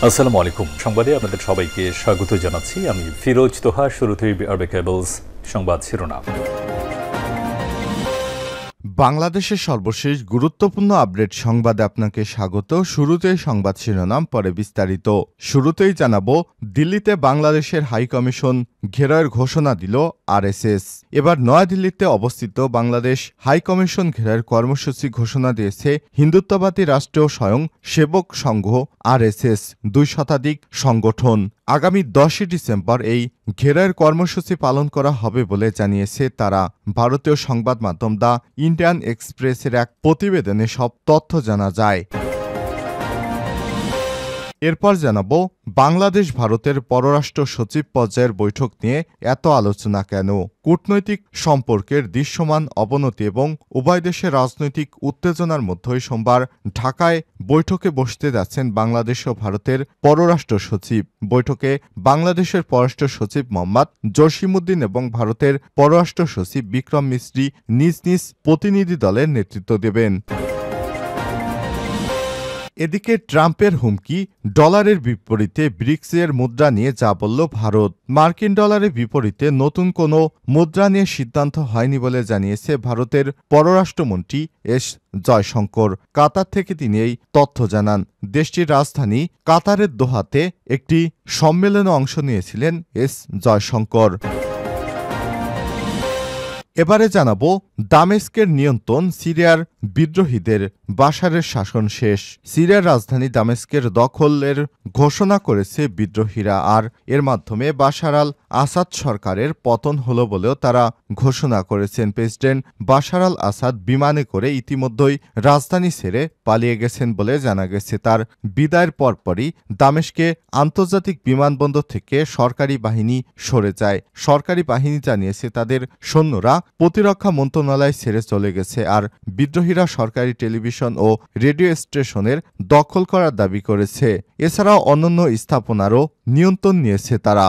আসসালামু আলাইকুম। সংবাদে আপনাদের সবাইকে স্বাগত জানাচ্ছি। আমি ফিরোজ তোহা। শুরুতেই আরবে কেবলস সংবাদ শিরোনাম। বাংলাদেশের সর্বশেষ গুরুত্বপূর্ণ আপডেট সংবাদে আপনাকে স্বাগত। শুরুতেই সংবাদ শিরোনাম, পরে বিস্তারিত। শুরুতেই জানাবো, দিল্লিতে বাংলাদেশের হাইকমিশন ঘেরাওয়ের ঘোষণা দিল আরএসএস। এবার নয়াদিল্লিতে অবস্থিত বাংলাদেশ হাইকমিশন ঘেরাওয়ের কর্মসূচি ঘোষণা দিয়েছে হিন্দুত্ববাদী রাষ্ট্রীয় স্বয়ং সেবক সংঘ আরএসএস ২ শতাধিক সংগঠন। আগামী ১০ই ডিসেম্বর এই ঘেরাওয়ের কর্মসূচি পালন করা হবে বলে জানিয়েছে তারা। ভারতীয় সংবাদ মাধ্যম দ্য ইন্ডিয়ান এক্সপ্রেসের এক প্রতিবেদনে সব তথ্য জানা যায়। এরপর জানাবো, বাংলাদেশ ভারতের পররাষ্ট্র সচিব পর্যায়ের বৈঠক নিয়ে এত আলোচনা কেন? কূটনৈতিক সম্পর্কের দৃশ্যমান অবনতি এবং উভয় দেশের রাজনৈতিক উত্তেজনার মধ্যেই সোমবার ঢাকায় বৈঠকে বসতে যাচ্ছেন বাংলাদেশ ও ভারতের পররাষ্ট্র সচিব। বৈঠকে বাংলাদেশের পররাষ্ট্র সচিব মোহাম্মদ জসিমউদ্দিন এবং ভারতের পররাষ্ট্র সচিব বিক্রম মিশ্রি নিজ নিজ প্রতিনিধি দলের নেতৃত্ব দেবেন। এদিকে ট্রাম্পের হুমকি, ডলারের বিপরীতে ব্রিক্সের মুদ্রা নিয়ে যা বলল ভারত। মার্কিন ডলারের বিপরীতে নতুন কোনো মুদ্রা নিয়ে সিদ্ধান্ত হয়নি বলে জানিয়েছে ভারতের পররাষ্ট্রমন্ত্রী এস জয়শঙ্কর। কাতার থেকে তিনি এই তথ্য জানান। দেশটির রাজধানী কাতারের দোহাতে একটি সম্মেলনে অংশ নিয়েছিলেন এস জয়শঙ্কর। এবারে জানাবো, দামেস্কের নিয়ন্ত্রণ, সিরিয়ার বিদ্রোহীদের, বাশারের শাসন শেষ। সিরিয়ার রাজধানী দামেস্কের দখলের ঘোষণা করেছে বিদ্রোহীরা, আর এর মাধ্যমে বাশার আল আসাদ সরকারের পতন হল বলেও তারা ঘোষণা করেছেন। প্রেসিডেন্ট বাশার আল আসাদ বিমানে করে ইতিমধ্যেই রাজধানী ছেড়ে পালিয়ে গেছেন বলে জানা গেছে। তার বিদায়ের পরপরই দামেস্কে আন্তর্জাতিক বিমানবন্দর থেকে সরকারি বাহিনী সরে যায়। সরকারি বাহিনী জানিয়েছে তাদের সৈন্যরা প্রতিরক্ষা মন্ত্রণালয় ছেড়ে চলে গেছে, আর বিদ্রোহীরা সরকারি টেলিভিশন ও রেডিও স্টেশনের দখল করার দাবি করেছে। এছাড়াও অন্যান্য স্থাপনারও নিয়ন্ত্রণ নিয়েছে তারা।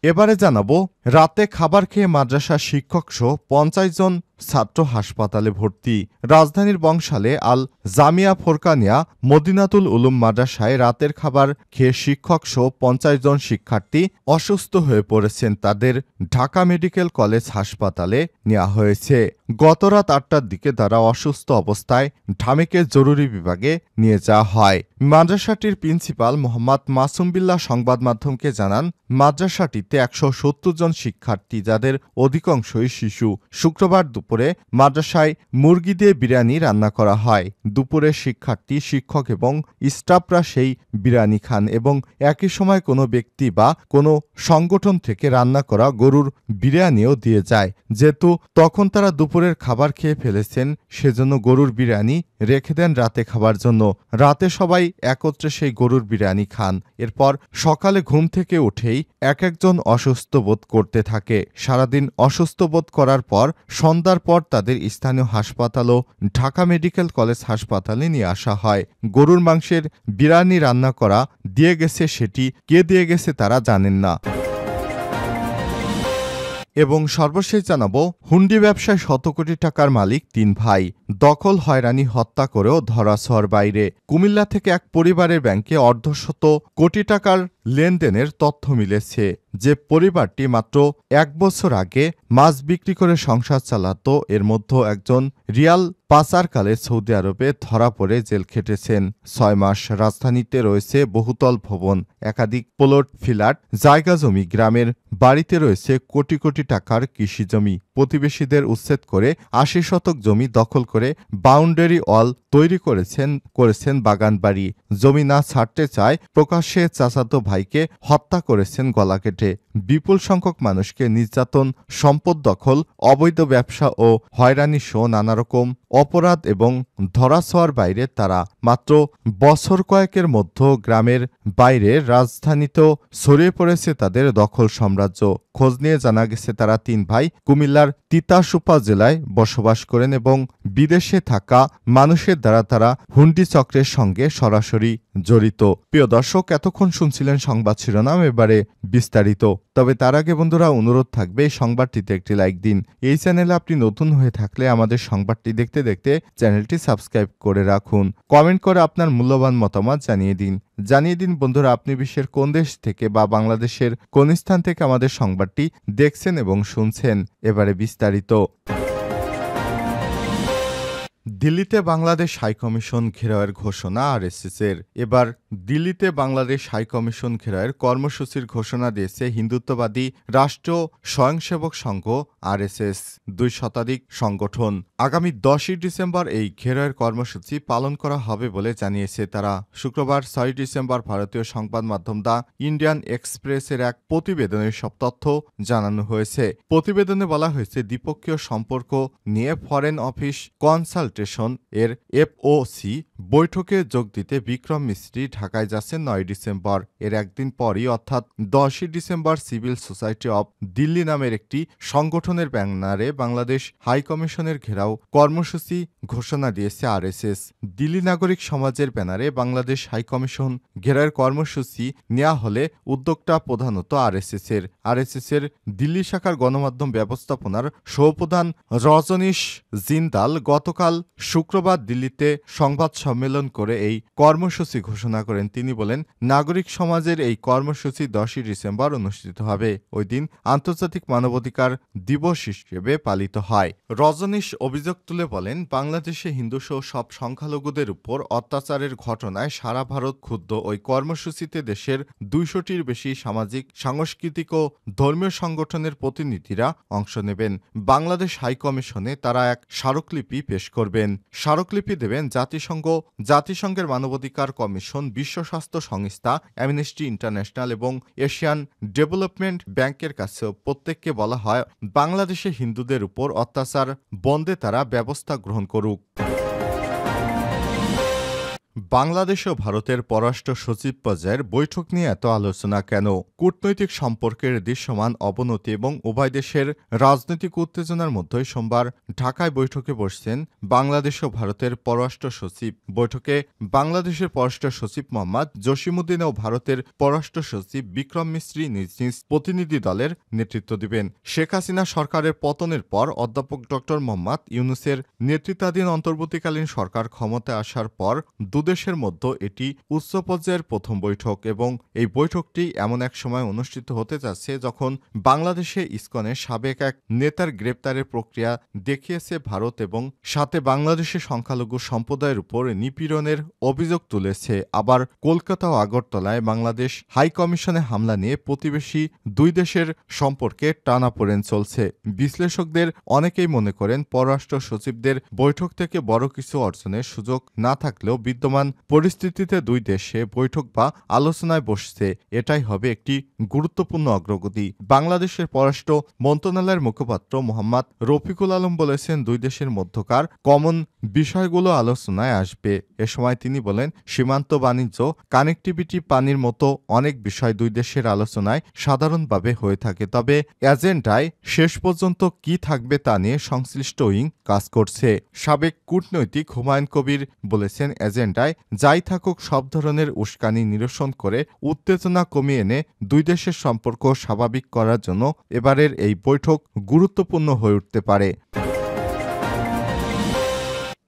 এবারে জানাবো, রাতে খাবার খেয়ে মাদ্রাসা শিক্ষকসহ ৫০ জন ছাত্র হাসপাতালে ভর্তি। রাজধানীর বংশালে আল জামিয়া ফোরকানিয়া মদিনাতুল উলুম মাদ্রাসায় রাতের খাবার খেয়ে শিক্ষকসহ ৫০ জন শিক্ষার্থী অসুস্থ হয়ে পড়েছেন। তাদের ঢাকা মেডিকেল কলেজ হাসপাতালে নেওয়া হয়েছে। গতরাত ৮টার দিকে তারা অসুস্থ অবস্থায় ঢামেকের জরুরি বিভাগে নিয়ে যাওয়া হয়। মাদ্রাসাটির প্রিন্সিপাল মোহাম্মদ মাসুম বিল্লাহ সংবাদ মাধ্যমকে জানান, মাদ্রাসাটিতে ১৭০ জন শিক্ষার্থী, যাদের অধিকাংশই শিশু। শুক্রবার দুপুরে মাদ্রাসায় মুরগি দিয়ে বিরিয়ানি রান্না করা হয়। দুপুরে শিক্ষার্থী, শিক্ষক এবং স্টাফরা সেই বিরিয়ানি খান এবং একই সময় কোনো ব্যক্তি বা কোনো সংগঠন থেকে রান্না করা গরুর বিরিয়ানিও দিয়ে যায়। যেহেতু তখন তারা দুপুরের খাবার খেয়ে ফেলেছেন, সেজন্য গরুর বিরিয়ানি রেখে দেন রাতে খাবার জন্য। রাতে সবাই একত্রে সেই গরুর বিরিয়ানি খান। এরপর সকালে ঘুম থেকে উঠেই এক একজন অসুস্থ বোধ করতে থাকে। সারাদিন অসুস্থ বোধ করার পর সন্ধ্যার পর তাদের স্থানীয় হাসপাতাল ও ঢাকা মেডিকেল কলেজ হাসপাতালে নিয়ে আসা হয়। গরুর মাংসের বিরিয়ানি রান্না করা দিয়ে গেছে, সেটি কে দিয়ে গেছে তারা জানেন না। এবং সর্বশেষ জানাবো, হুন্ডি ব্যবসায় শত কোটি টাকার মালিক ৩ ভাই, দখল, হয়রানি, হত্যা করেও ধরাছোঁয়ার বাইরে। কুমিল্লা থেকে এক পরিবারের ব্যাংকে অর্ধশত কোটি টাকার লেনদেনের তথ্য মিলেছে। যে পরিবারটি মাত্র ১ বছর আগে মাছ বিক্রি করে সংসার চালাতো, এর মধ্যে একজন রিয়াল পাচারকালে সৌদি আরবে ধরা পড়ে জেল খেটেছেন ৬ মাস। রাজধানীতে রয়েছে বহুতল ভবন, একাধিক প্লট, ফ্ল্যাট, জায়গা জমি। গ্রামের বাড়িতে রয়েছে কোটি কোটি টাকার কৃষি জমি। প্রতিবেশীদের উচ্ছেদ করে ৮০ শতক জমি দখল করে বাউন্ডারি ওয়াল তৈরি করেছেন বাগানবাড়ি। জমি না ছাড়তে চায় প্রকাশ্যে চাচাতো ভাইকে হত্যা করেছেন গলা কেটে। বিপুল সংখ্যক মানুষকে নির্যাতন, সম্পদ দখল, অবৈধ ব্যবসা ও হয়রানি সহ নানারকম অপরাধ এবং ধরাছোঁয়ার বাইরে তারা। মাত্র বছর কয়েকের মধ্যে গ্রামের বাইরে রাজধানীতেও ছড়িয়ে পড়েছে তাদের দখল সাম্রাজ্য। খোঁজ নিয়ে জানা গেছে তারা ৩ ভাই কুমিল্লার তিতাস উপজেলায় বসবাস করেন এবং বিদেশে থাকা মানুষের দ্বারা তারা হুন্ডি চক্রের সঙ্গে সরাসরি জড়িত। প্রিয় দর্শক, এতক্ষণ শুনছিলেন সংবাদ শিরোনাম, এবারে বিস্তারিত। তবে তার আগে বন্ধুরা অনুরোধ থাকবে, এই সংবাদটিতে একটি লাইক দিন। এই চ্যানেলে আপনি নতুন হয়ে থাকলে আমাদের সংবাদটি দেখতে দেখতে চ্যানেলটি সাবস্ক্রাইব করে রাখুন। কমেন্ট করে আপনার মূল্যবান মতামত জানিয়ে দিন বন্ধুরা, আপনি বিশ্বের কোন দেশ থেকে বা বাংলাদেশের কোন স্থান থেকে আমাদের সংবাদটি দেখছেন এবং শুনছেন। এবারে বিস্তারিত। দিল্লিতে বাংলাদেশ হাইকমিশন ঘেরাওয়ের ঘোষণা আরএসএসের। এবার দিল্লিতে বাংলাদেশ হাইকমিশন ঘেরাওয়ের কর্মসূচির ঘোষণা দিয়েছে হিন্দুত্ববাদী রাষ্ট্র স্বয়ংসেবক সংঘ আরএসএস ২ শতাধিক সংগঠন। আগামী ১০ই ডিসেম্বর এই ঘেরাওয়ের কর্মসূচি পালন করা হবে বলে জানিয়েছে তারা। শুক্রবার ৬ ডিসেম্বর ভারতীয় সংবাদ মাধ্যম দ্য ইন্ডিয়ান এক্সপ্রেসের এক প্রতিবেদনে সব তথ্য জানানো হয়েছে। প্রতিবেদনে বলা হয়েছে, দ্বিপক্ষীয় সম্পর্ক নিয়ে ফরেন অফিস কনসালটেশন এর এফওসি বৈঠকে যোগ দিতে বিক্রম মিস্ত্রি ঢাকায় যাচ্ছেন ৯ ডিসেম্বর। এর একদিন পরই অর্থাৎ ১০ই December civil society of Delhi নামের একটি সংগঠনের ব্যানারে বাংলাদেশ হাইকমিশনের ঘেরাও কর্মসূচি ঘোষণা দিয়েছে আরএসএস। দিল্লি নাগরিক সমাজের ব্যানারে বাংলাদেশ হাইকমিশন ঘেরাওয়ের কর্মসূচি নেওয়া হলে উদ্যোগটা প্রধানত আরএসএসের দিল্লি শাখার গণমাধ্যম ব্যবস্থাপনার সহপ্রধান রজনীশ জিন্দাল গতকাল শুক্রবার দিল্লিতে সংবাদ সম্মেলন করে এই কর্মসূচি ঘোষণা করেন। তিনি বলেন, নাগরিক সমাজের এই কর্মসূচি ১০ই ডিসেম্বর অনুষ্ঠিত হবে। ওই দিন আন্তর্জাতিক মানবাধিকার দিবস হিসেবে পালিত হয়। রজনীশ অভিযোগ তুলে বলেন, বাংলাদেশে হিন্দুসহ সব সংখ্যালঘুদের উপর অত্যাচারের ঘটনায় সারা ভারত ক্ষুব্ধ। ওই কর্মসূচিতে দেশের ২০০টির বেশি সামাজিক, সাংস্কৃতিক ও ধর্মীয় সংগঠনের প্রতিনিধিরা অংশ নেবেন। বাংলাদেশ হাইকমিশনে তারা এক স্মারকলিপি পেশ করবেন। স্মারকলিপি দেবেন জাতিসংঘের মানবাধিকার কমিশন, বিশ্ব স্বাস্থ্য সংস্থা, অ্যামনেস্টি ইন্টারন্যাশনাল এবং এশিয়ান ডেভেলপমেন্ট ব্যাংকের কাছেও। প্রত্যেককে বলা হয়, বাংলাদেশে হিন্দুদের উপর অত্যাচার বন্ধে তারা ব্যবস্থা গ্রহণ করুক। বাংলাদেশ ও ভারতের পররাষ্ট্র সচিব পর্যায়ের বৈঠক নিয়ে এত আলোচনা কেন? কূটনৈতিক সম্পর্কের দৃশ্যমান অবনতি এবং উভয় দেশের রাজনৈতিক উত্তেজনার মধ্যে সোমবার ঢাকায় বৈঠকে বসছেন বাংলাদেশ ও ভারতের পররাষ্ট্র সচিব। বৈঠকে বাংলাদেশের পররাষ্ট্র সচিব মোহাম্মদ জসিমউদ্দিন ও ভারতের পররাষ্ট্র সচিব বিক্রম মিস্ত্রি নিজ নিজ প্রতিনিধি দলের নেতৃত্ব দিবেন। শেখ হাসিনা সরকারের পতনের পর অধ্যাপক ড মোহাম্মদ ইউনূসের নেতৃত্বাধীন অন্তর্বর্তীকালীন সরকার ক্ষমতায় আসার পর দেশের মধ্যে এটি উচ্চ পর্যায়ের প্রথম বৈঠক এবং এই বৈঠকটি এমন এক সময় অনুষ্ঠিত হতে যাচ্ছে যখন বাংলাদেশে ইসকনের সাবেক এক নেতার গ্রেপ্তারের প্রক্রিয়া দেখিয়েছে ভারত এবং সাথে বাংলাদেশের সংখ্যালঘু সম্প্রদায়ের উপর নিপীড়নের অভিযোগ তুলেছে। আবার কলকাতা ও আগরতলায় বাংলাদেশ হাইকমিশনে হামলা নিয়ে প্রতিবেশী দুই দেশের সম্পর্কে টানাপোড়েন চলছে। বিশ্লেষকদের অনেকেই মনে করেন, পররাষ্ট্র সচিবদের বৈঠক থেকে বড় কিছু অর্জনের সুযোগ না থাকলেও বিদ্যমান পরিস্থিতিতে দুই দেশে বৈঠক বা আলোচনায় বসছে, এটাই হবে একটি গুরুত্বপূর্ণ অগ্রগতি। বাংলাদেশের পররাষ্ট্র মন্ত্রণালয়ের মুখপাত্র মোহাম্মদ রফিকুল আলম বলেছেন, দুই দেশের মধ্যকার কমন বিষয়গুলো আলোচনায় আসবে। এ সময় তিনি বলেন, সীমান্ত বাণিজ্য, কানেক্টিভিটি, পানির মতো অনেক বিষয় দুই দেশের আলোচনায় সাধারণভাবে হয়ে থাকে। তবে এজেন্ডায় শেষ পর্যন্ত কি থাকবে তা নিয়ে সংশ্লিষ্ট উইং কাজ করছে। সাবেক কূটনৈতিক হুমায়ুন কবির বলেছেন, এজেন্ডায় যাই থাকুক সব ধরনের উস্কানি নিরসন করে উত্তেজনা কমিয়ে এনে দুই দেশের সম্পর্ক স্বাভাবিক করার জন্য এবারের এই বৈঠক গুরুত্বপূর্ণ হয়ে উঠতে পারে।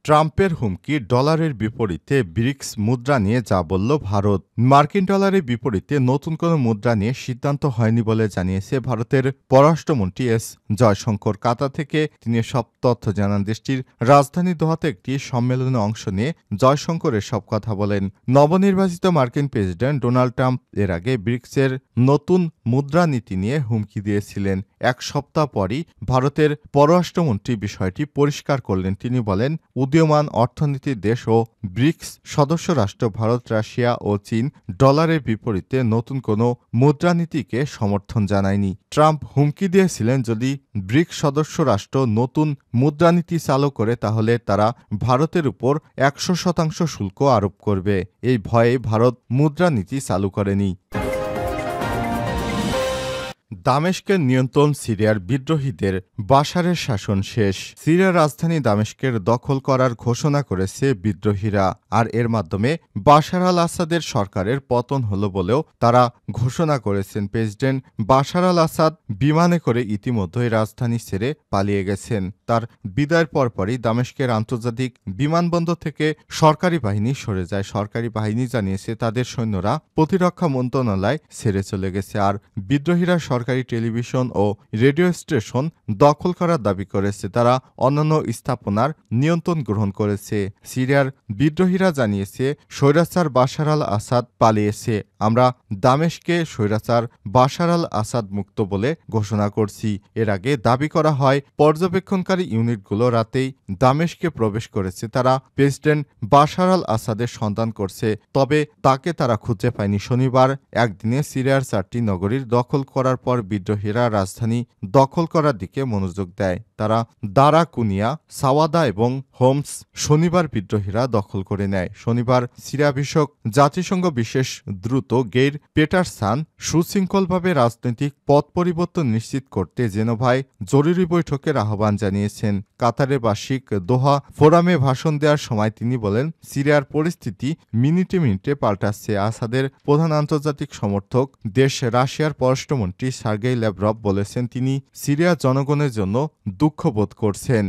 ট্রাম্পের হুমকি, ডলারের বিপরীতে ব্রিক্স মুদ্রা নিয়ে যা বলল ভারত। মার্কিন ডলারের বিপরীতে নতুন কোনো মুদ্রা নিয়ে সিদ্ধান্ত হয়নি বলে জানিয়েছে ভারতের পররাষ্ট্রমন্ত্রী এস জয়শঙ্কর। কাতার থেকে তিনি সব তথ্য জানান। দেশটির রাজধানী দোহাতে একটি সম্মেলনে অংশ নিয়ে জয়শঙ্কর এসব কথা বলেন। নবনির্বাচিত মার্কিন প্রেসিডেন্ট ডোনাল্ড ট্রাম্প এর আগে ব্রিক্সের নতুন মুদ্রানীতি নিয়ে হুমকি দিয়েছিলেন। এক সপ্তাহ পরই ভারতের পররাষ্ট্রমন্ত্রী বিষয়টি পরিষ্কার করলেন। তিনি বলেন, উদীয়মান অর্থনীতির দেশ ও ব্রিক্স সদস্য রাষ্ট্র ভারত, রাশিয়া ও চীন ডলারের বিপরীতে নতুন কোনো মুদ্রানীতিকে সমর্থন জানায়নি। ট্রাম্প হুমকি দিয়েছিলেন, যদি ব্রিক্স সদস্য রাষ্ট্র নতুন মুদ্রানীতি চালু করে তাহলে তারা ভারতের উপর ১০০% শুল্ক আরোপ করবে। এই ভয়ে ভারত মুদ্রানীতি চালু করেনি। দামেস্কের নিয়ন্ত্রণ সিরিয়ার বিদ্রোহীদের বাশারের শাসন শেষ। সিরিয়ার রাজধানী দামেস্কের দখল করার ঘোষণা করেছে বিদ্রোহীরা, আর এর মাধ্যমে বাশার আল আসাদের সরকারের পতন হলো বলেও তারা ঘোষণা করেছেন। প্রেসিডেন্ট বাশার আল আসাদ বিমানে করে ইতিমধ্যেই রাজধানী ছেড়ে পালিয়ে গেছেন। তার বিদায়ের পরপরই দামেস্কের আন্তর্জাতিক বিমানবন্দর থেকে সরকারি বাহিনী সরে যায়। সরকারি বাহিনী জানিয়েছে তাদের সৈন্যরা প্রতিরক্ষা মন্ত্রণালয় ছেড়ে চলে গেছে। আর বিদ্রোহীরা সরকারি টেলিভিশন ও রেডিও স্টেশন দখল করার দাবি করেছে। তারা অন্যান্য স্থাপনার নিয়ন্ত্রণ গ্রহণ করেছে। সিরিয়ার বিদ্রোহীরা জানিয়েছে স্বৈরাচার বাশার আল আসাদ পালিয়েছে। আমরা দামেস্কে স্বৈরাচার বাশার আল আসাদ মুক্ত বলে ঘোষণা করছি। এর আগে দাবি করা হয় পর্যবেক্ষণকারী ইউনিটগুলো রাতেই দামেস্কে প্রবেশ করেছে। তারা প্রেসিডেন্ট বাশার আল আসাদের সন্ধান করছে, তবে তাকে তারা খুঁজে পায়নি। শনিবার একদিনে সিরিয়ার 4টি নগরীর দখল করার পর বিদ্রোহীরা রাজধানী দখল করার দিকে মনোযোগ দেয়। তারা দারা কুনিয়া, সাওয়াদা এবং হোমস শনিবার বিদ্রোহীরা দখল করে নেয়। শনিবার সিরিয়া বিষয়ক জাতিসংঘ বিশেষ দ্রুত গেইর পেটারসান সুশৃঙ্খলভাবে রাজনৈতিক পথ পরিবর্তন নিশ্চিত করতে জেনেভায় জরুরি বৈঠকের আহ্বান জানিয়েছেন। কাতারের বার্ষিক দোহা ফোরামে ভাষণ দেওয়ার সময় তিনি বলেন, সিরিয়ার পরিস্থিতি মিনিটে মিনিটে পাল্টাচ্ছে। আসাদের প্রধান আন্তর্জাতিক সমর্থক দেশ রাশিয়ার পররাষ্ট্রমন্ত্রী সার্গেই ল্যাভরভ বলেছেন তিনি সিরিয়ার জনগণের জন্য দুঃখ বোধ করছেন।